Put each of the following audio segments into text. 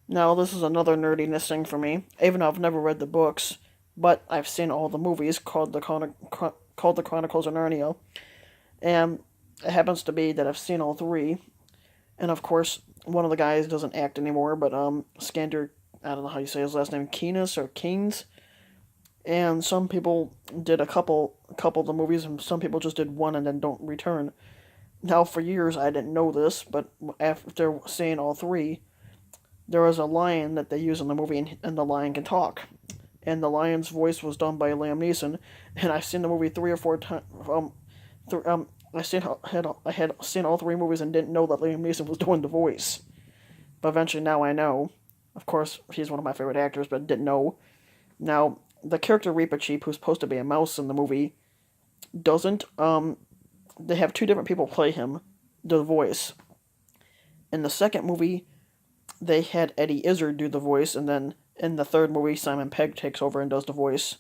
Now, this is another nerdiness thing for me, even though I've never read the books, but I've seen all the movies called the Chronicles of Narnia, and it happens to be that I've seen all three, and of course, one of the guys doesn't act anymore, but Skander, I don't know how you say his last name, Keenus or Keynes, and some people did a couple of the movies, and some people just did one and then don't return. Now, for years, I didn't know this, but after seeing all three, there was a lion that they use in the movie, and the lion can talk. And the lion's voice was done by Liam Neeson, and I've seen the movie 3 or 4 times. I had seen all three movies and didn't know that Liam Neeson was doing the voice. But eventually, now I know. Of course, he's one of my favorite actors, but didn't know. Now, the character Reepicheep, who's supposed to be a mouse in the movie, doesn't. They have two different people play him, the voice. In the second movie, they had Eddie Izzard do the voice, and then in the third movie, Simon Pegg takes over and does the voice.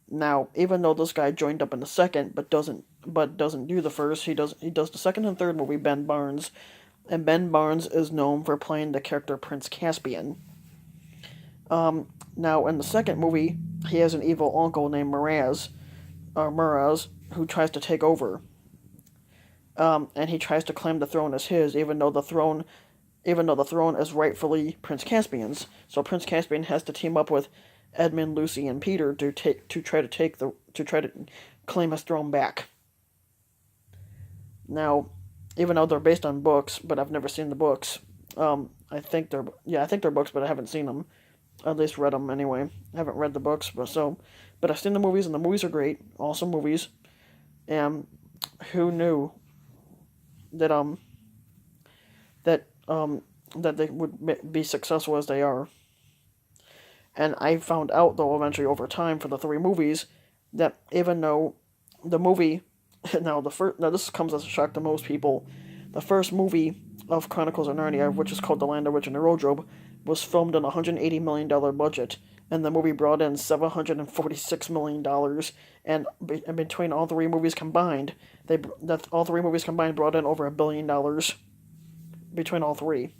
Now, even though this guy joined up in the second, but doesn't do the first, he does the second and third movie. Ben Barnes, and Ben Barnes is known for playing the character Prince Caspian. Now in the second movie, he has an evil uncle named Muraz, who tries to take over. And he tries to claim the throne as his, even though the throne is rightfully Prince Caspian's. So Prince Caspian has to team up with Edmund, Lucy, and Peter to try to claim his throne back. Now, even though they're based on books, but I've never seen the books. I think they're books, but I haven't seen them. At least read them anyway. I haven't read the books, but I've seen the movies, and the movies are great, awesome movies. And who knew that that that they would be successful as they are? And I found out, though, eventually over time for the three movies, that even though the movie, now this comes as a shock to most people, the first movie of Chronicles of Narnia, which is called The Land of Witch and the Wardrobe, was filmed on a $180 million budget, and the movie brought in $746 million, and between all three movies combined, all three movies combined brought in over $1 billion between all three.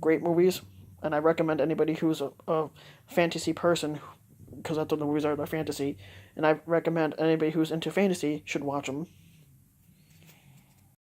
Great movies, and I recommend anybody who's a fantasy person, because that's what the movies are, they're fantasy, and I recommend anybody who's into fantasy should watch them.